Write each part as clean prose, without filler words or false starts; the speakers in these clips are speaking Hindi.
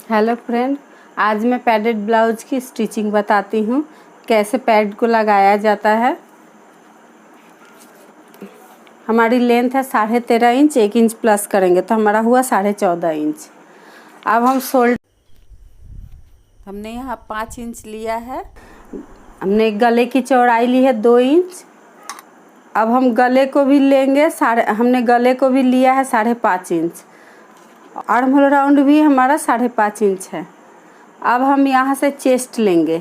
हेलो फ्रेंड, आज मैं पैडेड ब्लाउज की स्टिचिंग बताती हूँ कैसे पैड को लगाया जाता है। हमारी लेंथ है 13.5 इंच, 1 इंच प्लस करेंगे तो हमारा हुआ 14.5 इंच। अब हम हमने यहाँ 5 इंच लिया है। हमने गले की चौड़ाई ली है 2 इंच। अब हम गले को भी लेंगे हमने गले को भी लिया है 5.5 इंच। आर्म होल राउंड भी हमारा 5.5 इंच है। अब हम यहाँ से चेस्ट लेंगे।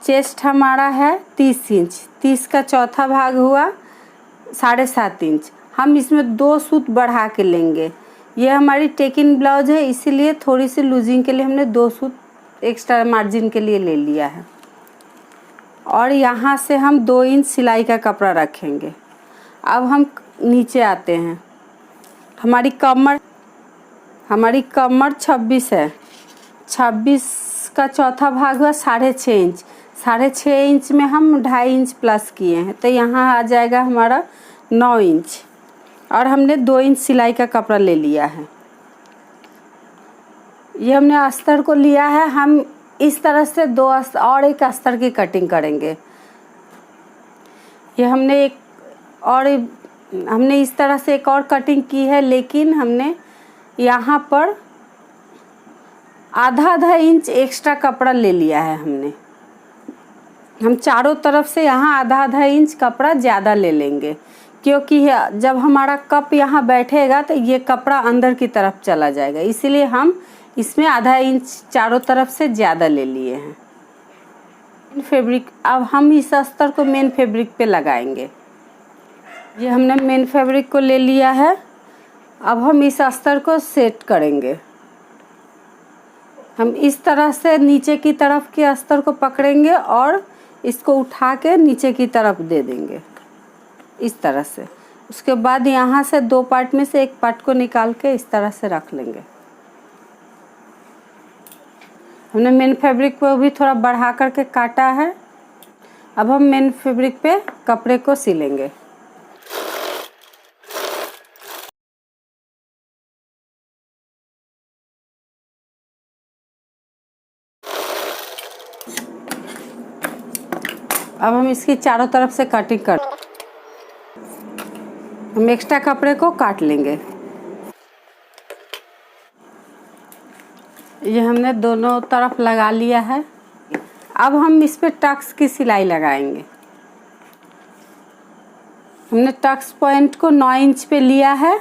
चेस्ट हमारा है 30 इंच। 30 का चौथा भाग हुआ 7.5 इंच। हम इसमें 2 सूत बढ़ा के लेंगे। ये हमारी टेकिंग ब्लाउज है, इसीलिए थोड़ी सी लूजिंग के लिए हमने 2 सूत एक्स्ट्रा मार्जिन के लिए ले लिया है। और यहाँ से हम 2 इंच सिलाई का कपड़ा रखेंगे। अब हम नीचे आते हैं। हमारी कमर 26 है। 26 का चौथा भाग हुआ 6.5 इंच। 6.5 इंच में हम 2.5 इंच प्लस किए हैं, तो यहाँ आ जाएगा हमारा 9 इंच। और हमने 2 इंच सिलाई का कपड़ा ले लिया है। ये हमने अस्तर को लिया है। हम इस तरह से 2 अस्तर और एक अस्तर की कटिंग करेंगे। ये हमने इस तरह से एक और कटिंग की है, लेकिन हमने यहाँ पर आधा इंच एक्स्ट्रा कपड़ा ले लिया है। हम चारों तरफ से यहाँ आधा इंच कपड़ा ज़्यादा ले लेंगे, क्योंकि जब हमारा कप यहाँ बैठेगा तो ये कपड़ा अंदर की तरफ चला जाएगा, इसीलिए हम इसमें आधा इंच चारों तरफ से ज़्यादा ले लिए हैं। फैब्रिक, अब हम इस अस्तर को मेन फैब्रिक पे लगाएंगे। ये हमने मेन फैब्रिक को ले लिया है। अब हम इस अस्तर को सेट करेंगे। हम इस तरह से नीचे की तरफ के अस्तर को पकड़ेंगे और इसको उठा के नीचे की तरफ दे देंगे, इस तरह से। उसके बाद यहाँ से 2 पार्ट में से एक पार्ट को निकाल के इस तरह से रख लेंगे। हमने मेन फैब्रिक को भी थोड़ा बढ़ा करके काटा है। अब हम मेन फैब्रिक पे कपड़े को सिलेंगे। अब हम इसकी चारों तरफ से कटिंग हम एक्स्ट्रा कपड़े को काट लेंगे। ये हमने दोनों तरफ लगा लिया है। अब हम इस पे टक्स की सिलाई लगाएंगे। हमने टक्स पॉइंट को 9 इंच पे लिया है।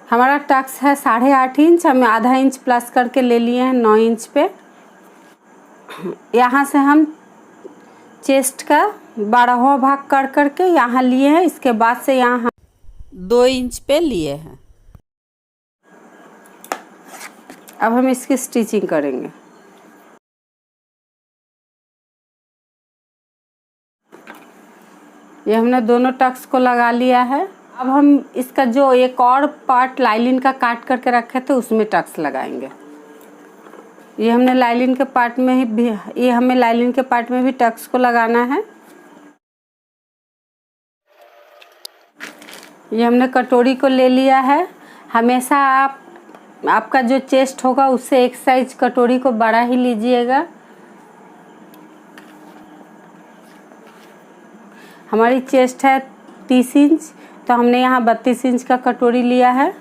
हमारा टक्स है 8.5 इंच। हमें आधा इंच प्लस करके ले लिए हैं 9 इंच पे। यहाँ से हम चेस्ट का 12वां भाग कर करके यहाँ लिए हैं। इसके बाद से यहाँ हम 2 इंच पे लिए हैं। अब हम इसकी स्टिचिंग करेंगे। ये हमने दोनों टक्स को लगा लिया है। अब हम इसका जो एक और पार्ट लाइलिन का काट करके रखे थे उसमें टक्स लगाएंगे। ये हमें लाइलिन के पार्ट में भी टक्स को लगाना है। ये हमने कटोरी को ले लिया है। हमेशा आपका जो चेस्ट होगा उससे एक साइज कटोरी को बड़ा ही लीजिएगा। हमारी चेस्ट है 30 इंच, तो हमने यहाँ 32 इंच का कटोरी लिया है।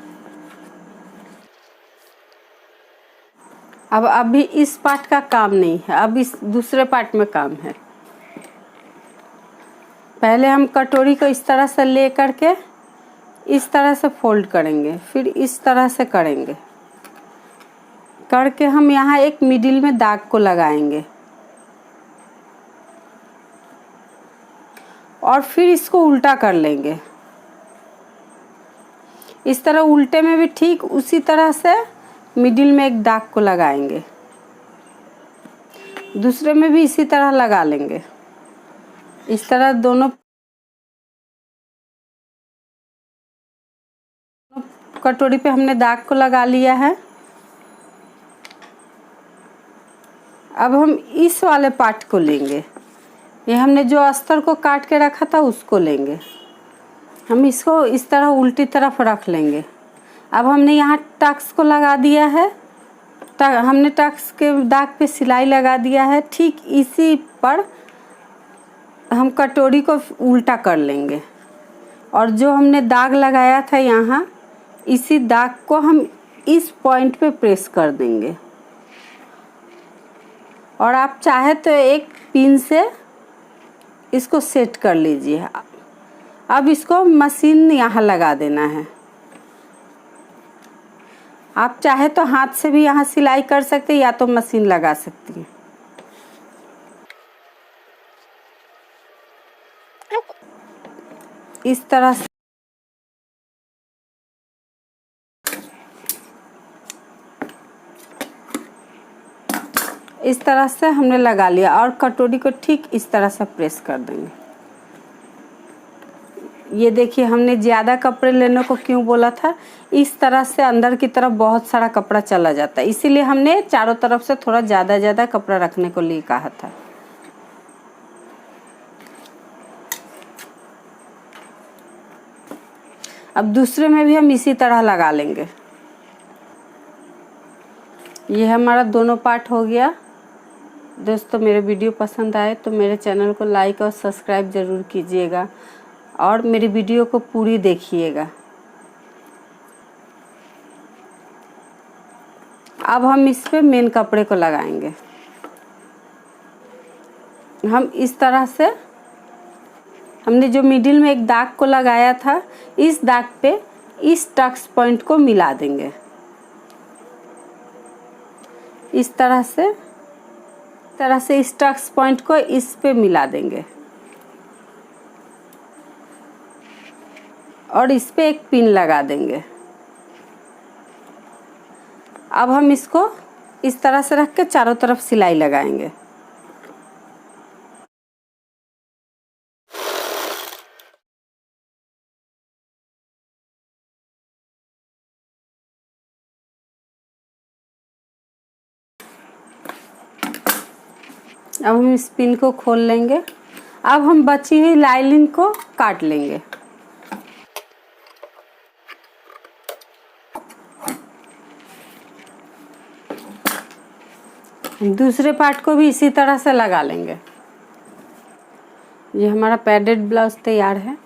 अब अभी इस पार्ट का काम नहीं है, अब इस दूसरे पार्ट में काम है। पहले हम कटोरी को इस तरह से ले करके इस तरह से फोल्ड करेंगे, फिर इस तरह से करेंगे। करके हम यहाँ एक मिडिल में दाग को लगाएंगे और फिर इसको उल्टा कर लेंगे। इस तरह उल्टे में भी ठीक उसी तरह से मिडिल में एक दाग को लगाएंगे। दूसरे में भी इसी तरह लगा लेंगे। इस तरह दोनों कटोरी पे हमने दाग को लगा लिया है। अब हम इस वाले पार्ट को लेंगे। ये हमने जो अस्तर को काट के रखा था उसको लेंगे। हम इसको इस तरह उल्टी तरफ रख लेंगे। अब हमने यहाँ टक्स को लगा दिया है। हमने टक्स के दाग पे सिलाई लगा दिया है। ठीक इसी पर हम कटोरी को उल्टा कर लेंगे और जो हमने दाग लगाया था यहाँ, इसी दाग को हम इस पॉइंट पे प्रेस कर देंगे और आप चाहे तो एक पिन से इसको सेट कर लीजिए। अब इसको मशीन यहाँ लगा देना है। आप चाहे तो हाथ से भी यहाँ सिलाई कर सकते हैं या तो मशीन लगा सकती हैं। इस तरह से हमने लगा लिया और कटोरी को ठीक इस तरह से प्रेस कर देंगे। ये देखिए, हमने ज़्यादा कपड़े लेने को क्यों बोला था, इस तरह से अंदर की तरफ बहुत सारा कपड़ा चला जाता है, इसीलिए हमने चारों तरफ से थोड़ा ज़्यादा कपड़ा रखने को लिए कहा था। अब दूसरे में भी हम इसी तरह लगा लेंगे। ये हमारा दोनों पार्ट हो गया। दोस्तों, मेरे वीडियो पसंद आए तो मेरे चैनल को लाइक और सब्सक्राइब ज़रूर कीजिएगा और मेरी वीडियो को पूरी देखिएगा। अब हम इस पे मेन कपड़े को लगाएंगे। हम इस तरह से, हमने जो मिडिल में एक दाग को लगाया था, इस दाग पे इस टक्स पॉइंट को मिला देंगे। इस तरह से इस टक्स पॉइंट को इस पे मिला देंगे और इस पे एक पिन लगा देंगे। अब हम इसको इस तरह से रख के चारों तरफ सिलाई लगाएंगे। अब हम इस पिन को खोल लेंगे। अब हम बची हुई लाइनिंग को काट लेंगे। दूसरे पार्ट को भी इसी तरह से लगा लेंगे। ये हमारा पैडेड ब्लाउज तैयार है।